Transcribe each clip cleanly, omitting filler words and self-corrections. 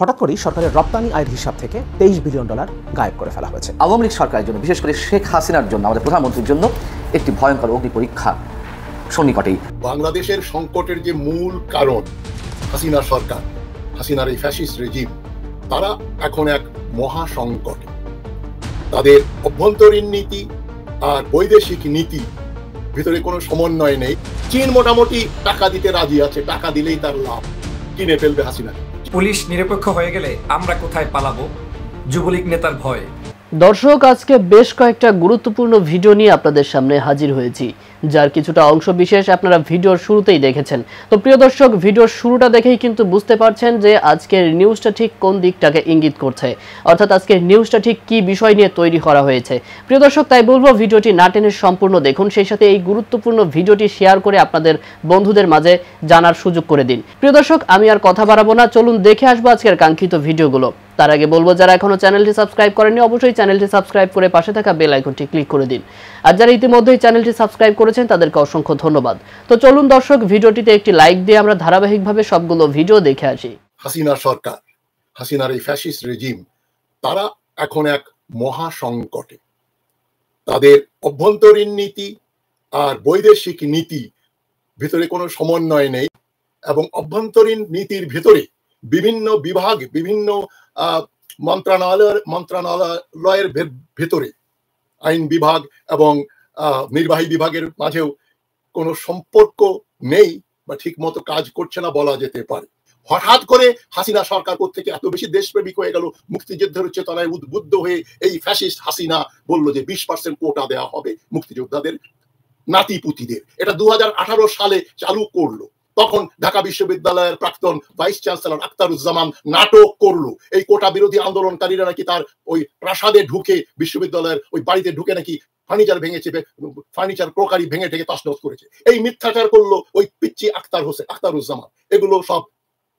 হঠাৎ করেই সরকারের রপ্তানি আয়ের হিসাব থেকে $23 বিলিয়ন গায়েব করে ফেলা হয়েছে। আওয়ামী লীগ সরকারের জন্য, বিশেষ করে শেখ হাসিনার জন্য, আমাদের প্রধানমন্ত্রীর জন্য একটি ভয়ঙ্কর অগ্নি পরীক্ষা সন্নিকটেই। বাংলাদেশের সংকটের যে মূল কারণ হাসিনা সরকার, হাসিনার এই ফ্যাসিস্ট রেজিম, তারা এখন এক মহা সংকটে। তাদের অভ্যন্তরীণ নীতি আর বৈদেশিক নীতি ভিতরে কোনো সমন্বয় নেই। চীন মোটামুটি টাকা দিতে রাজি আছে, টাকা দিলেই তার লাভ, কিনে ফেলবে হাসিনা। পুলিশ নিরপেক্ষ হয়ে গেলে আমরা কোথায় পালাবো? যুবলীগ নেতার ভয়। দর্শক, আজকে বেশ কয়েকটা গুরুত্বপূর্ণ ভিডিও নিয়ে আপনাদের সামনে হাজির হয়েছি, যার কিছুটা অংশ বিশেষ আপনারা ভিডিওর শুরুতেই দেখেছেন। তো প্রিয় দর্শক, ভিডিওর শুরুটা দেখেই কিন্তু বুঝতে পারছেন যে আজকের নিউজটা ঠিক কোন দিকটাকে ইঙ্গিত করছে, অর্থাৎ আজকের নিউজটা ঠিক কি বিষয় নিয়ে তৈরি করা হয়েছে। প্রিয় দর্শক, তাই বলবো ভিডিওটি না টেনে সম্পূর্ণ দেখুন, সেই সাথে এই গুরুত্বপূর্ণ ভিডিওটি শেয়ার করে আপনাদের বন্ধুদের মাঝে জানার সুযোগ করে দিন। প্রিয় দর্শক, আমি আর কথা বাড়াবো না, চলুন দেখে আসবো আজকের কাঙ্ক্ষিত ভিডিওগুলো। তার আগে বলবো, যারা এখনো চ্যানেলটি সাবস্ক্রাইব করেননি অবশ্যই চ্যানেলটি সাবস্ক্রাইব করে পাশে থাকা বেল আইকনটি ক্লিক করে দিন, আর যারা ইতিমধ্যেই চ্যানেলটি সাবস্ক্রাইব করেছেন তাদেরকে অসংখ্য ধন্যবাদ। তো চলুন দর্শক, ভিডিওটিতে একটি লাইক দিয়ে আমরা ধারাবাহিকভাবে সবগুলো ভিডিও দেখে আসি। হাসিনা সরকার, হাসিনার এই ফ্যাসিস্ট রেজিম, তারা এখন এক মহা সংকটে। তাদের অভ্যন্তরীণ নীতি আর বৈদেশিক নীতি ভিতরে কোনো সমন্বয় নেই, এবং অভ্যন্তরীণ নীতির ভিতরে বিভিন্ন বিভাগ, বিভিন্ন মন্ত্রণালয়ের ভেতরে আইন বিভাগ এবং নির্বাহী বিভাগের মাঝেও কোনো সম্পর্ক নেই বা ঠিক মতো কাজ করছে না বলা যেতে পারে। হঠাৎ করে হাসিনা সরকার থেকে এত বেশি দেশপ্রেমিক হয়ে গেল, মুক্তিযুদ্ধের চেতনায় উদ্বুদ্ধ হয়ে এই ফ্যাসিস্ট হাসিনা বলল যে 20% কোটা দেওয়া হবে মুক্তিযোদ্ধাদের নাতিপুতিদের। এটা 2018 সালে চালু করলো। তখন ঢাকা বিশ্ববিদ্যালয়ের প্রাক্তন ভাইস চ্যান্সেলর আখতারুজ্জামান নাটক করলো, এই কোটা বিরোধী আন্দোলনকারীরা নাকি তার ওই প্রাসাদে ঢুকে, বিশ্ববিদ্যালয়ের ওই বাড়িতে ঢুকে নাকি ফার্নিচার ভেঙেছে, ফার্নিচার ক্রকারি ভেঙে ঢেকে তছনছ করেছে। এই মিথ্যাচার করলো ওই পিচ্চি আখতারুজ্জামান। এগুলো সব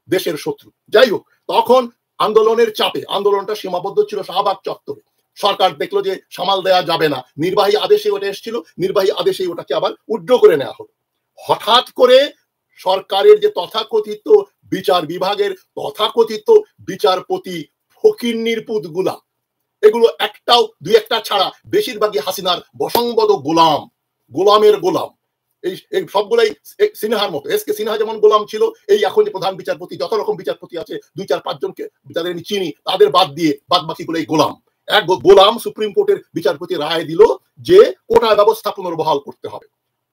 দেশের শত্রু। যাই হোক, তখন আন্দোলনের চাপে, আন্দোলনটা সীমাবদ্ধ ছিল শাহবাগ চত্বরে, সরকার দেখলো যে সামাল দেওয়া যাবে না, নির্বাহী আদেশে ওটা এসেছিল, নির্বাহী আদেশে ওটাকে আবার উইথড্র করে নেওয়া হলো। হঠাৎ করে সরকারের যে তথাকথিত বিচার বিভাগের তথাকথিত বিচারপতি ফকিন্নির পুতগুলা, এগুলো একটাও দুই একটা ছাড়া বেশিরভাগই হাসিনার বসংবদ গোলামের গোলাম। এই সবগুলাই সিনহার মতো। এস কে সিনহা যেমন গোলাম ছিল, এই এখন যে প্রধান বিচারপতি, যত রকম বিচারপতি আছে 2-4-5 জনকে যাদের আমি চিনি, তাদের বাদ দিয়ে বাদ বাকিগুলো এই গোলাম। এক গোলাম সুপ্রিম কোর্টের বিচারপতি রায় দিল যে কোটা ব্যবস্থা পুনর্বহাল করতে হবে।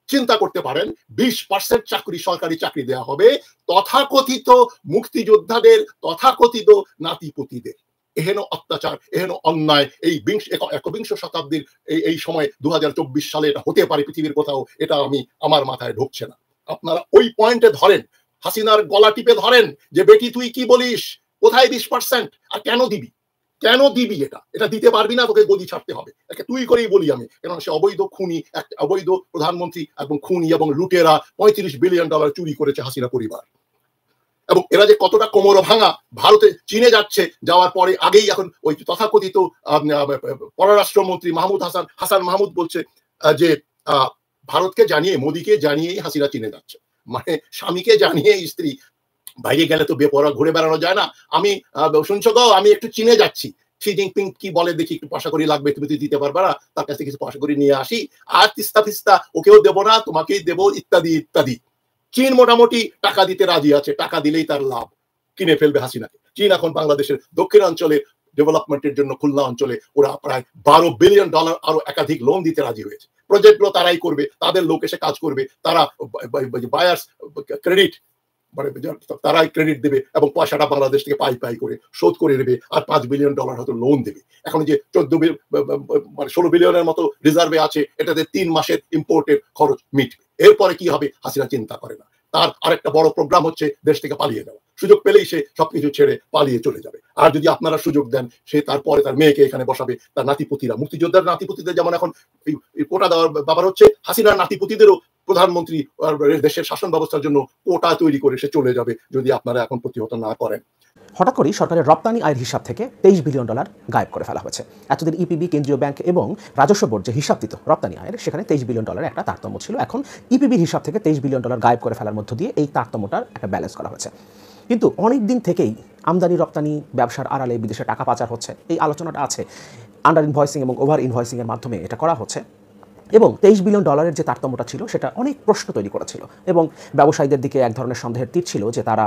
চিন্তা করতে পারেন, 20% চাকরি, সরকারি চাকরি দেওয়া হবে তথাকথিত মুক্তিযোদ্ধাদের, তথাকথিত নাতিপুতিদের। এহেন অত্যাচার, এহেন অন্যায় এই একবিংশ শতাব্দীর এই সময় 2024 সালে এটা হতে পারে পৃথিবীর কোথাও? এটা আমার মাথায় ঢুকছে না। আপনারা ওই পয়েন্টে ধরেন, হাসিনার গলা টিপে ধরেন যে বেটি তুই কি বলিস, কোথায় 20%, আর কেন দিবি? কেন দিবি? এটা দিতে পারবি না, তোকে গদি ছাড়তে হবে। একে তুই করেই বলি আমি, কারণ সে অবৈধ খুনি, এক অবৈধ প্রধানমন্ত্রী এবং খুনি এবং লুটেরা। $35 বিলিয়ন চুরি করেছে হাসিনা পরিবার। এবং এরা যে কতটা কোমর ভাঙা, ভারতে চীনে যাচ্ছে, যাওয়ার পরে আগেই এখন ওই তথাকথিত পররাষ্ট্রমন্ত্রী হাসান মাহমুদ বলছে যে ভারতকে জানিয়ে, মোদীকে জানিয়েই হাসিনা চীনে যাচ্ছে। মানে স্বামীকে জানিয়ে স্ত্রী বাইরে গেলে তো বেপরোয়া ঘুরে বেড়ানো যায় না। আমি শুনছো গো, আমি একটু চীনে যাচ্ছি, শি জিনপিং কি বলে দেখি, একটু পয়সা করি লাগবে, তুমি দিতে পারবা না, তার কাছে কিছু পয়সা করি নিয়ে আসি, আর তিস্তা ফিস্তা ওকেও দেবো না, তোমাকেই দেবো, ইত্যাদি ইত্যাদি। চীন মোটামুটি টাকা দিতে রাজি আছে, টাকা দিলেই তার লাভ, কিনে ফেলবে হাসিনাকে। চীন এখন বাংলাদেশের দক্ষিণাঞ্চলে ডেভেলপমেন্টের জন্য খুলনা অঞ্চলে ওরা প্রায় $12 বিলিয়ন আরো একাধিক লোন দিতে রাজি হয়েছে। প্রজেক্টগুলো তারাই করবে, তাদের লোক এসে কাজ করবে, তারা বায়ার্স ক্রেডিট, মানে তারাই ক্রেডিট দেবে এবং পয়সাটা বাংলাদেশ থেকে পাই করে শোধ করে নেবে, আর $5 বিলিয়ন হয়তো লোন দেবে। এখন যে 16 বিলিয়নের মতো রিজার্ভে আছে, এটাতে 3 মাসের ইম্পোর্টের খরচ মিটবে। এরপরে কি হবে হাসিনা চিন্তা করে না। তার আরেকটা বড় প্রোগ্রাম হচ্ছে দেশ থেকে পালিয়ে যাওয়া। সুযোগ পেলেই সে সবকিছু ছেড়ে পালিয়ে চলে যাবে। আর যদি আপনারা সুযোগ দেন, সে তারপরে তার মেয়েকে এখানে বসাবে, তার নাতিপুতিরা, মুক্তিযোদ্ধার নাতিপুতিদের যেমন এখন কোটা দেওয়ার ব্যাপার হচ্ছে, হাসিনার নাতিপুতিদেরও প্রধানমন্ত্রী দেশের শাসন ব্যবস্থার জন্য কোটা তৈরি করে সে চলে যাবে, যদি আপনারা এখন প্রতিহত না করেন। হঠাৎ করেই সরকারের রপ্তানি আয়ের হিসাব থেকে $23 বিলিয়ন গায়েব করে ফেলা হয়েছে। এতদিন ইপিবি, কেন্দ্রীয় ব্যাংক এবং রাজস্ব বোর্ড যে হিসাব দিত রপ্তানি আয়ের, সেখানে $23 বিলিয়ন একটা তারতম্য ছিল। এখন ইপিবির হিসাব থেকে $23 বিলিয়ন গায়েব করে ফেলার মধ্য দিয়ে এই তারতম্যটার একটা ব্যালেন্স করা হয়েছে। কিন্তু অনেক দিন থেকেই আমদানি রপ্তানি ব্যবসার আড়ালে বিদেশে টাকা পাচার হচ্ছে, এই আলোচনাটা আছে। আন্ডার ইনভয়েসিং এবং ওভার ইনভয়েসিংয়ের মাধ্যমে এটা করা হচ্ছে এবং 23 বিলিয়ন ডলারের যে তারতম্যটা ছিল সেটা অনেক প্রশ্ন তৈরি করেছিল এবং ব্যবসায়ীদের দিকে এক ধরনের সন্দেহের তীর ছিল যে তারা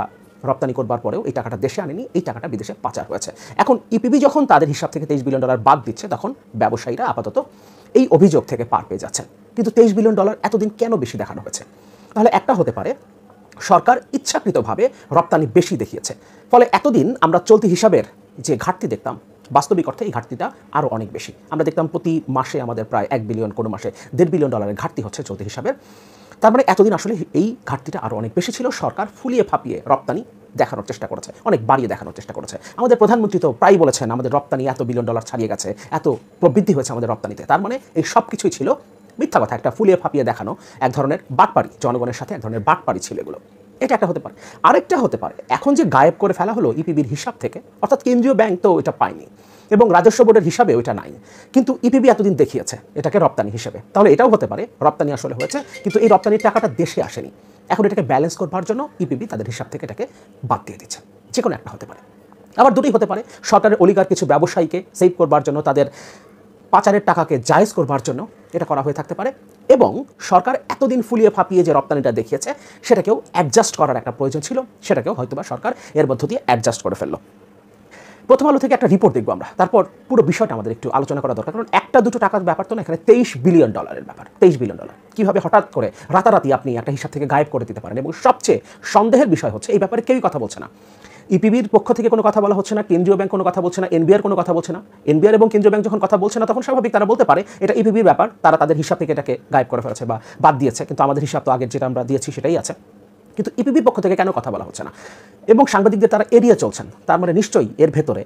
রপ্তানি করবার পরেও এই টাকাটা দেশে আনেনি, এই টাকাটা বিদেশে পাচার হয়েছে। এখন ইপিবি যখন তাদের হিসাব থেকে 23 বিলিয়ন ডলার বাদ দিচ্ছে, তখন ব্যবসায়ীরা আপাতত এই অভিযোগ থেকে পার পেয়ে যাচ্ছেন। কিন্তু 23 বিলিয়ন ডলার এতদিন কেন বেশি দেখানো হয়েছে? তাহলে একটা হতে পারে সরকার ইচ্ছাকৃতভাবে রপ্তানি বেশি দেখিয়েছে, ফলে এতদিন আমরা চলতি হিসাবের যে ঘাটতি দেখতাম, বাস্তবিক অর্থে এই ঘাটতিটা আরও অনেক বেশি। আমরা দেখতাম প্রতি মাসে আমাদের প্রায় 1 বিলিয়ন, কোনো মাসে 1.5 বিলিয়ন ডলারের ঘাটতি হচ্ছে চলতি হিসাবের। তার মানে এতদিন আসলে এই ঘাটতিটা আরও অনেক বেশি ছিল। সরকার ফুলিয়ে ফাঁপিয়ে রপ্তানি দেখানোর চেষ্টা করেছে, অনেক বাড়িয়ে দেখানোর চেষ্টা করেছে। আমাদের প্রধানমন্ত্রী তো প্রায় বলেছেন আমাদের রপ্তানি এত বিলিয়ন ডলার ছাড়িয়ে গেছে, এত প্রবৃদ্ধি হয়েছে আমাদের রপ্তানিতে। তার মানে এই সব কিছুই ছিল মিথ্যা কথা, একটা ফুলিয়ে ফাঁপিয়ে দেখানো এক ধরনের বাটপাড়ি, জনগণের সাথে এক ধরনের বাটপাড়ি ছিল এগুলো। এটা একটা হতে পারে। আরেকটা হতে পারে এখন যে গায়েব করে ফেলা হলো ইপিবির হিসাব থেকে, অর্থাৎ কেন্দ্রীয় ব্যাংক তো এটা পায়নি এবং রাজস্ব বোর্ডের হিসাবে ওইটা নাই, কিন্তু ইপিবি এতদিন দেখিয়েছে এটাকে রপ্তানি হিসেবে। তাহলে এটাও হতে পারে রপ্তানি আসলে হয়েছে, কিন্তু এই রপ্তানির টাকাটা দেশে আসেনি। এখন এটাকে ব্যালেন্স করবার জন্য ইপিবি তাদের হিসাব থেকে এটাকে বাদ দিয়ে দিচ্ছে। যে কোনো একটা হতে পারে। আবার দুটোই হতে পারে, সরকারের অলিগার কিছু ব্যবসায়ীকে সেভ করবার জন্য, তাদের পাচারের টাকাকে জায়েজ করবার জন্য এটা করা হয়ে থাকতে পারে, এবং সরকার এতদিন ফুলিয়ে ফাঁপিয়ে যে রপ্তানিটা দেখিয়েছে সেটাকেও অ্যাডজাস্ট করার একটা প্রয়োজন ছিল, সেটাকেও হয়তোবা সরকার এর মধ্য দিয়ে অ্যাডজাস্ট করে ফেললো। প্রথম আলো থেকে একটা রিপোর্ট দেখবো আমরা, তারপর পুরো বিষয়টা আমাদের একটু আলোচনা করা দরকার। কারণ একটা দুটো টাকার ব্যাপার তো না, এখানে 23 বিলিয়ন ডলারের ব্যাপার। 23 বিলিয়ন ডলার কীভাবে হঠাৎ করে রাতারাতি আপনি একটা হিসাব থেকে গায়েব করে দিতে পারেন? এবং সবচেয়ে সন্দেহের বিষয় হচ্ছে এই ব্যাপারে কেউই কথা বলছে না। ইপিবির পক্ষ থেকে কোনো কথা বলা হচ্ছে না, কেন্দ্রীয় ব্যাংক কোনো কথা বলছে না, এনবিআর কোনো কথা বলছে না। এনবিআর এবং কেন্দ্রীয় ব্যাংক যখন কথা বলছে না, তখন স্বাভাবিক তারা বলতে পারে এটা ইপিবির ব্যাপার, তারা তাদের হিসাব থেকে এটাকে গায়েব করে ফেলেছে বা বাদ দিয়েছে, কিন্তু আমাদের হিসাব তো আগের যেটা আমরা দিয়েছি সেটাই আছে। কিন্তু ইপিবির পক্ষ থেকে কেন কথা বলা হচ্ছে না এবং সাংবাদিকদের তারা এড়িয়ে চলছেন? তার মানে নিশ্চয়ই এর ভেতরে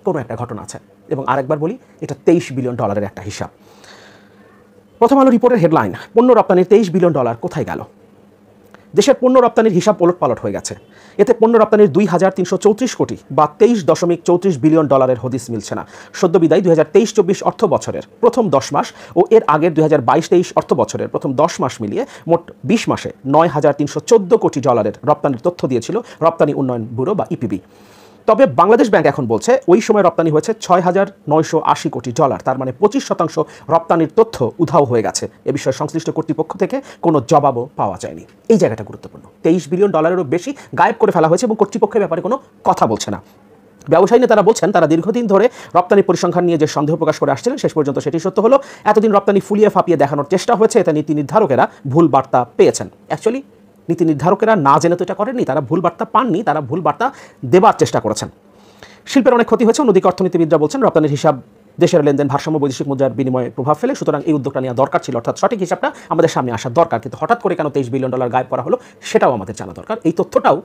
কোনো একটা ঘটনা আছে। এবং আরেকবার বলি, এটা 23 বিলিয়ন ডলারের একটা হিসাব। প্রথম আলো রিপোর্টের হেডলাইন, পণ্য রপ্তানির 23 বিলিয়ন ডলার কোথায় গেল? দেশের পণ্য রপ্তানির হিসাব ওলটপালট হয়ে গেছে। এতে পণ্য রপ্তানির 2334 কোটি বা 23.34 বিলিয়ন ডলারের হদিস মিলছে না। সদ্য বিদায়ী 2023-24 অর্থ বছরের প্রথম 10 মাস ও এর আগের 2022-23 অর্থ বছরের প্রথম 10 মাস মিলিয়ে মোট 20 মাসে 9314 কোটি ডলারের রপ্তানির তথ্য দিয়েছিল রপ্তানি উন্নয়ন ব্যুরো বা ইপিবি। তবে বাংলাদেশ ব্যাংক এখন বলছে ওই সময় রপ্তানি হয়েছে 6,980 কোটি ডলার, তার মানে 25% রপ্তানির তথ্য উধাও হয়ে গেছে। এ বিষয়ে সংশ্লিষ্ট কর্তৃপক্ষ থেকে কোনো জবাবও পাওয়া যায়নি। এই জায়গাটা গুরুত্বপূর্ণ। 23 বিলিয়ন ডলারেরও বেশি গায়েব করে ফেলা হয়েছে এবং কর্তৃপক্ষের ব্যাপারে কোনো কথা বলছে না। ব্যবসায়ী নেতারা বলছেন তারা দীর্ঘদিন ধরে রপ্তানি পরিসংখ্যান নিয়ে যে সন্দেহ প্রকাশ করে আসছিলেন, শেষ পর্যন্ত সেটি সত্য হলো। এতদিন রপ্তানি ফুলিয়ে ফাঁপিয়ে দেখানোর চেষ্টা হয়েছে, এতে নীতি নির্ধারকেরা ভুল বার্তা পেয়েছেন। অ্যাকচুয়ালি নীতি নির্ধারকেরা না জেনে তো এটা করেননি, তারা ভুল বার্তা পাননি, তারা ভুল বার্তা দেবার চেষ্টা করেছেন। শিল্পের অনেক ক্ষতি হয়েছে। অন্যদিকে অর্থনীতিবিদরা বলছেন রপ্তানির হিসাব দেশের লেনদেন ভারসাম্য বৈদেশিক মুদ্রার বিনিময়ে প্রভাব ফেলে, সুতরাং এই উদ্যোগটা নেওয়া দরকার ছিল, অর্থাৎ সঠিক হিসাবটা আমাদের সামনে আসা দরকার। কিন্তু হঠাৎ করে কেন 23 বিলিয়ন ডলার গায়েব করা হলো সেটাও আমাদের জানা দরকার। এই তথ্যটাও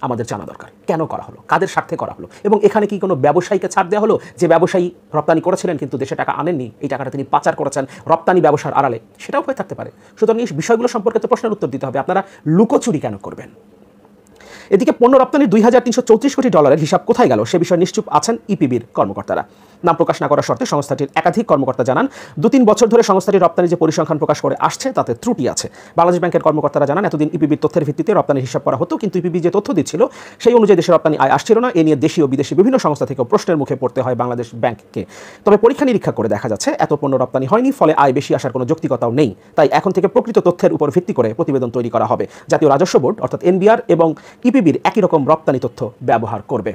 আমাদের জানা দরকার, কেন করা হলো, কাদের স্বার্থে করা হলো, এবং এখানে কি কোনো ব্যবসায়ীকে ছাড় দেওয়া হলো? যে ব্যবসায়ী রপ্তানি করেছিলেন কিন্তু দেশে টাকা আনেননি, এই টাকাটা তিনি পাচার করেছেন রপ্তানি ব্যবসার আড়ালে, সেটাও হয়ে থাকতে পারে। সুতরাং এই বিষয়গুলো সম্পর্কে তো প্রশ্নের উত্তর দিতে হবে। আপনারা লুকোচুরি কেন করবেন? এদিকে পণ্য রপ্তানির 2334 কোটি ডলারের হিসাব কোথায় গেল সে বিষয়ে নিশ্চুপ আছেন ইপিবির কর্মকর্তারা। নাম প্রকাশ না করার শর্তে সংস্থাটির একাধিক কর্মকর্তা জানান 2-3 বছর ধরে সংস্থাটির রপ্তানির যে পরিসংখ্যান প্রকাশ করে আসছে তাতে ত্রুটি আছে। বাংলাদেশ ব্যাংকের কর্মকর্তারা জানান এতদিন ইপিবির তথ্যের ভিত্তিতে রপ্তানির হিসাব করা হতো, কিন্তু ইপিবি যে তথ্য দিচ্ছিল সেই অনুযায়ী দেশের রপ্তানি আয় আসছিল না। এ নিয়ে দেশীয় বিদেশি বিভিন্ন সংস্থা থেকেও প্রশ্নের মুখে পড়তে হয় বাংলাদেশ ব্যাংককে। তবে পরীক্ষা নিরীক্ষা করে দেখা যাচ্ছে এত পণ্য রপ্তানি হয়নি, ফলে আয় বেশি আসার কোনো যৌক্তিকতাও নেই। তাই এখন থেকে প্রকৃত তথ্যের উপর ভিত্তি করে প্রতিবেদন তৈরি করা হবে। জাতীয় রাজস্ব বোর্ড অর্থাৎ এনবিআর এবং ইপিবির একই রকম রপ্তানি তথ্য ব্যবহার করবে।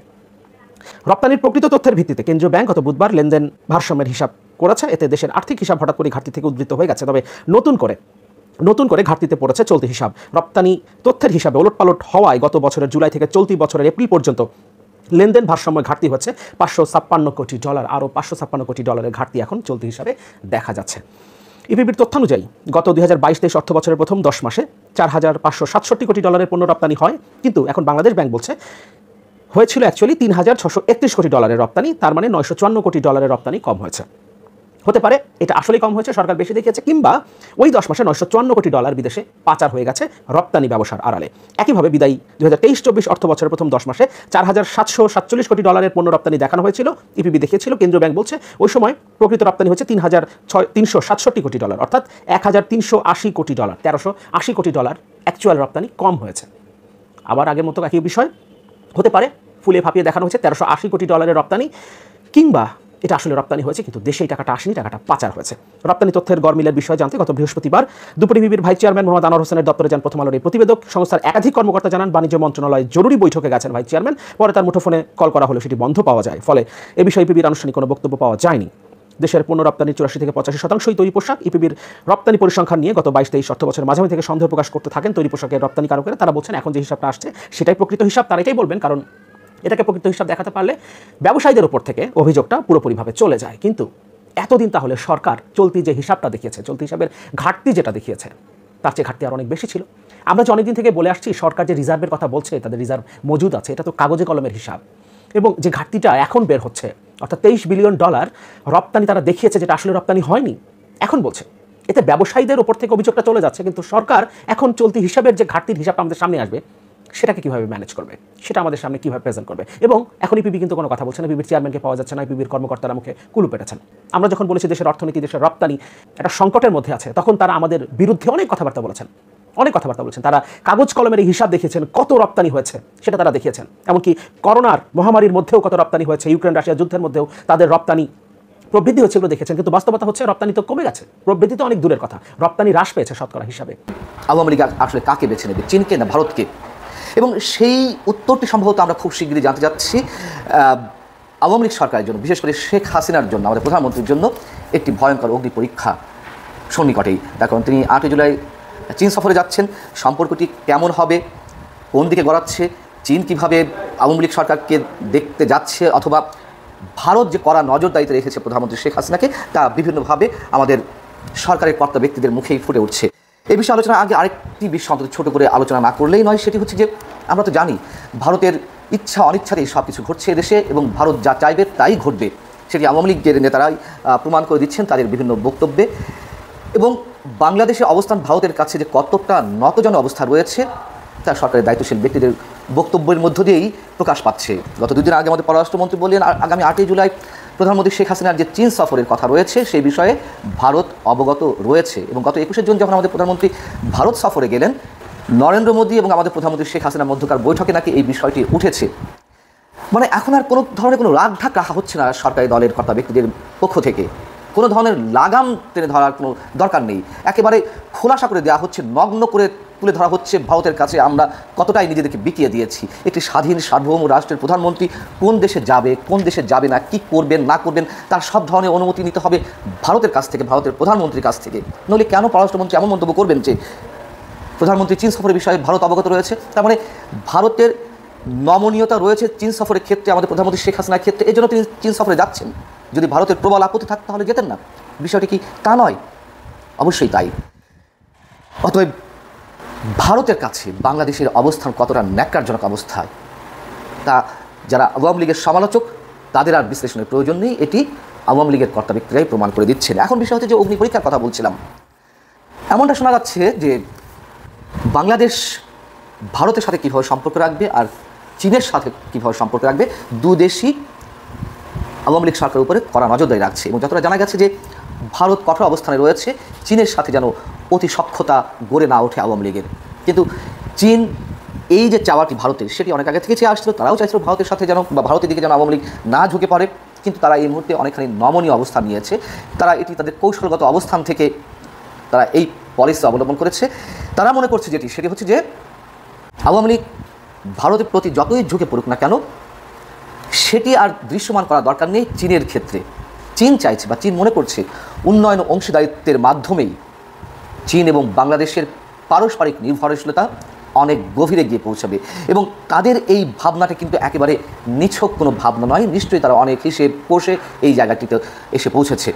রপ্তানির প্রকৃত তথ্যের ভিত্তিতে কেন্দ্রীয় ব্যাংক গত বুধবার লেনদেন ভারসাম্যের হিসাব করেছে। এতে দেশের আর্থিক হিসাব হঠাৎ করে ঘাটতি থেকে উদ্ধৃত হয়ে গেছে। তবে নতুন করে ঘাটতিতে পড়েছে চলতি হিসাব। রপ্তানি তথ্যের হিসাবে ওলটপালট হওয়ায় গত বছরের জুলাই থেকে চলতি বছরের এপ্রিল পর্যন্ত লেনদেন ভারসাম্য ঘাটতি হচ্ছে 556 কোটি ডলার। আরও 556 কোটি ডলারের ঘাটতি এখন চলতি হিসাবে দেখা যাচ্ছে। ইপিবির তথ্যানুযায়ী গত 2022-23 অর্থ বছরের প্রথম 10 মাসে 4,567 কোটি ডলারের পণ্য রপ্তানি হয়, কিন্তু এখন বাংলাদেশ ব্যাংক বলছে হয়েছিল অ্যাকচুয়ালি 3,631 কোটি ডলারের রপ্তানি, তার মানে 954 কোটি ডলারের রপ্তানি কম হয়েছে। হতে পারে এটা আসলেই কম হয়েছে, সরকার বেশি দেখিয়েছে, কিংবা ওই 10 মাসে 954 কোটি ডলার বিদেশে পাচার হয়ে গেছে রপ্তানি ব্যবসার আড়ালে। একইভাবে বিদায়ী 2023-24 অর্থ বছরের প্রথম 10 মাসে 4,747 কোটি ডলারের পণ্য রপ্তানি দেখানো হয়েছিল, ইপিবি দেখিয়েছিল। কেন্দ্রীয় ব্যাংক বলছে ওই সময় প্রকৃত রপ্তানি হচ্ছে 3,367 কোটি ডলার, অর্থাৎ 1,380 কোটি ডলার, 1,380 কোটি ডলার অ্যাকচুয়াল রপ্তানি কম হয়েছে। আবার আগের মতো একই বিষয় হতে পারে ফুলে ফাঁপিয়ে দেখানো হয়েছে 1380 কোটি ডলারের রপ্তানি, কিংবা এটা আসলে রপ্তানি হয়েছে কিন্তু দেশে এই টাকাটা আসেনি, টাকাটা পাচার হয়েছে। রপ্তানি তথ্যের গরমিলের বিষয়ে জানতে গত বৃহস্পতিবার দুপুরে বিবির ভাইস চেয়ারম্যান মোহাম্মদ আনোয়ার হোসেনের দপ্তরে যান প্রথম আলোর এই প্রতিবেদক। সংস্থার একাধিক কর্মকর্তা জানান, বাণিজ্য মন্ত্রণালয় জরুরি বৈঠকে গেছেন ভাইস চেয়ারম্যান, পরে তার মুঠোফোনে কল করা হলে সেটি বন্ধ পাওয়া যায়, ফলে এ বিষয়ে ইপিবির আনুষ্ঠানিক কোনো বক্তব্য পাওয়া যায়নি। দেশের পণ্য রপ্তানির 84 থেকে 85% তৈরি পোশাক। ইপিবির রপ্তানি পরিসংখ্যান নিয়ে গত 22-23 অর্থ বছরের মাঝামাঝি থেকে সন্দেহ প্রকাশ করতে থাকেন তৈরি পোশাকের রপ্তানিকারকেরা। তারা বলছেন এখন যে হিসাবটা আসছে সেটাই প্রকৃত হিসাব, তারা এটাই বলবেন, কারণ এটাকে প্রকৃত হিসাব দেখাতে পারলে ব্যবসায়ীদের উপর থেকে অভিযোগটা পুরোপুরিভাবে চলে যায়। কিন্তু এতদিন তাহলে সরকার চলতি যে হিসাবটা দেখিয়েছে, চলতি হিসাবের ঘাটতি যেটা দেখিয়েছে, তার চেয়ে ঘাটতি আর অনেক বেশি ছিল। আমরা যে অনেকদিন থেকে বলে আসছি সরকার যে রিজার্ভের কথা বলছে, তাদের রিজার্ভ মজুদ আছে, এটা তো কাগজে কলমের হিসাব। এবং যে ঘাটতিটা এখন বের হচ্ছে, অর্থাৎ 23 বিলিয়ন ডলার রপ্তানি তারা দেখিয়েছে, যেটা আসলে রপ্তানি হয়নি, এখন বলছে এতে ব্যবসায়ীদের ওপর থেকে অভিযোগটা চলে যাচ্ছে। কিন্তু সরকার এখন চলতি হিসাবের যে ঘাটতির হিসাবটা আমাদের সামনে আসবে, সেটাকে কীভাবে ম্যানেজ করবে, সেটা আমাদের সামনে কীভাবে প্রেজেন্ট করবে। এবং এখন ইপিবি কিন্তু কোনো কথা বলছে না, ইপিবির চেয়ারম্যানকে পাওয়া যাচ্ছে না, ইপিবির কর্মকর্তারা মুখে কুলু পেটেছেন। আমরা যখন বলেছি দেশের অর্থনীতি, দেশের রপ্তানি একটা সংকটের মধ্যে আছে, তখন তারা আমাদের বিরুদ্ধে অনেক কথাবার্তা বলেছেন, তারা কাগজ কলমের এই হিসাব দেখিয়েছেন, কত রপ্তানি হয়েছে সেটা তারা দেখিয়েছেন। এমনকি করোনার মহামারীর মধ্যেও কত রপ্তানি হয়েছে, ইউক্রেন রাশিয়া যুদ্ধের মধ্যেও তাদের রপ্তানি প্রবৃদ্ধি হচ্ছে, এগুলো দেখেছেন। কিন্তু বাস্তবতা হচ্ছে রপ্তানি তো কমে গেছে, প্রবৃদ্ধি তো অনেক দূরের কথা, রপ্তানি হ্রাস পেয়েছে শতকরা হিসাবে। আওয়ামী লীগ আসলে কাকে বেছে নেবে, চীনকে না ভারতকে? এবং সেই উত্তরটি সম্ভবত আমরা খুব শীঘ্রই জানতে যাচ্ছি। আওয়ামী লীগ সরকারের জন্য, বিশেষ করে শেখ হাসিনার জন্য, আমাদের প্রধানমন্ত্রীর জন্য একটি ভয়ঙ্কর অগ্নি পরীক্ষা সন্নিকটেই। তার কারণ তিনি 8 জুলাই চীন সফরে যাচ্ছেন। সম্পর্কটি কেমন হবে, কোন দিকে গড়াচ্ছে, চীন কীভাবে আওয়ামী লীগ সরকারকে দেখতে যাচ্ছে, অথবা ভারত যে কড়া নজরদারিতে রেখেছে প্রধানমন্ত্রী শেখ হাসিনাকে, তা বিভিন্নভাবে আমাদের সরকারের কর্তা ব্যক্তিদের মুখেই ফুটে উঠছে। এই বিষয়ে আলোচনার আগে আরেকটি বিষয় অন্তত ছোটো করে আলোচনা না করলেই নয়, সেটি হচ্ছে যে আমরা তো জানি ভারতের ইচ্ছা অনিচ্ছাতেই সব কিছু ঘটছে এদেশে, এবং ভারত যা চাইবে তাই ঘটবে, সেটি আওয়ামী লীগের নেতারাই প্রমাণ করে দিচ্ছেন তাদের বিভিন্ন বক্তব্যে। এবং বাংলাদেশের অবস্থান ভারতের কাছে যে কতটা নতজন অবস্থা রয়েছে, তা সরকারের দায়িত্বশীল ব্যক্তিদের বক্তব্যের মধ্য দিয়েই প্রকাশ পাচ্ছে। গত 2 দিন আগে আমাদের পররাষ্ট্রমন্ত্রী বললেন আগামী 8 জুলাই প্রধানমন্ত্রী শেখ হাসিনার যে চীন সফরের কথা রয়েছে সেই বিষয়ে ভারত অবগত রয়েছে। এবং গত 21 জুন যখন আমাদের প্রধানমন্ত্রী ভারত সফরে গেলেন, নরেন্দ্র মোদী এবং আমাদের প্রধানমন্ত্রী শেখ হাসিনার মধ্যকার বৈঠকে নাকি এই বিষয়টি উঠেছে। মানে এখন আর কোনো ধরনের কোনো রাগঢাক রাখা হচ্ছে না সরকারি দলের কর্তা ব্যক্তিদের পক্ষ থেকে, কোনো ধরনের লাগাম টেনে ধরার কোনো দরকার নেই। একেবারে খোলাসা করে দেওয়া হচ্ছে, নগ্ন করে তুলে ধরা হচ্ছে ভারতের কাছে আমরা কতটাই নিজেদেরকে বিকিয়ে দিয়েছি। একটি স্বাধীন সার্বভৌম রাষ্ট্রের প্রধানমন্ত্রী কোন দেশে যাবে, কোন দেশে যাবে না, কি করবেন না করবেন, তার সব ধরনের অনুমতি নিতে হবে ভারতের কাছ থেকে, ভারতের প্রধানমন্ত্রীর কাছ থেকে। নইলে কেন পররাষ্ট্রমন্ত্রী এমন মন্তব্য করবেন যে প্রধানমন্ত্রী চীন সফরের বিষয়ে ভারত অবগত রয়েছে? তার মানে ভারতের নমনীয়তা রয়েছে চীন সফরের ক্ষেত্রে, আমাদের প্রধানমন্ত্রী শেখ হাসিনার ক্ষেত্রে, এই জন্য তিনি চীন সফরে যাচ্ছেন। যদি ভারতের প্রবল আপত্তি থাকতো তাহলে যেতেন না। বিষয়টি কি তা নয়? অবশ্যই তাই। অতএব ভারতের কাছে বাংলাদেশের অবস্থান কতটা ন্যাক্কারজনক অবস্থায়, তা যারা আওয়ামী লীগের সমালোচক তাদের আর বিশ্লেষণের প্রয়োজন নেই, এটি আওয়ামী লীগের কর্তা ব্যক্তিরাই প্রমাণ করে দিচ্ছেন। এখন বিষয় হচ্ছে যে অগ্নি পরীক্ষার কথা বলছিলাম, এমনটা শোনা যাচ্ছে যে বাংলাদেশ ভারতের সাথে কীভাবে সম্পর্ক রাখবে আর চীনের সাথে কীভাবে সম্পর্ক রাখবে, দুদেশই আওয়ামী লীগ সরকারের উপরে কড়া নজরদারি রাখছে। এবং যতটা জানা গেছে যে ভারত কঠোর অবস্থানে রয়েছে, চীনের সাথে যেন অতি সখ্যতা গড়ে না ওঠে আওয়ামী লীগের। কিন্তু চীন এই যে চাওয়াটি ভারতের, সেটি অনেক আগে থেকে চেয়ে আসছিল, তারাও চাইছিল ভারতের সাথে যেন বা ভারতের দিকে যেন আওয়ামী লীগ না ঝুঁকে পড়ে। কিন্তু তারা এই মুহূর্তে অনেকখানি নমনীয় অবস্থান নিয়েছে, তারা এটি তাদের কৌশলগত অবস্থান থেকে তারা এই পলিসি অবলম্বন করেছে। তারা মনে করছে সেটি হচ্ছে যে আওয়ামী লীগ ভারতের প্রতি যতই ঝুঁকে পড়ুক না কেন, সেটি আর দৃশ্যমান করা দরকার নেই চীনের ক্ষেত্রে। চীন চাইছে বা চীন মনে করছে উন্নয়ন অংশীদারিত্বের মাধ্যমেই চীন এবং বাংলাদেশের পারস্পরিক নির্ভরশীলতা অনেক গভীরে গিয়ে পৌঁছাবে। এবং তাদের এই ভাবনাটা কিন্তু একেবারে নিছক কোনো ভাবনা নয়, নিশ্চয়ই তারা অনেক হিসেব কষে এই জায়গাটিতে এসে পৌঁছেছে।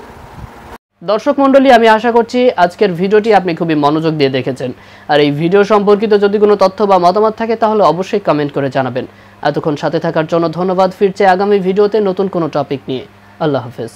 দর্শক মণ্ডলী, আমি আশা করছি আজকের ভিডিওটি আপনি খুবই মনোযোগ দিয়ে দেখেছেন। আর এই ভিডিও সম্পর্কিত যদি কোনো তথ্য বা মতামত থাকে তাহলে অবশ্যই কমেন্ট করে জানাবেন। এতক্ষণ সাথে থাকার জন্য ধন্যবাদ। ফিরছে আগামী ভিডিওতে নতুন কোনো টপিক নিয়ে। আল্লাহ হাফেজ।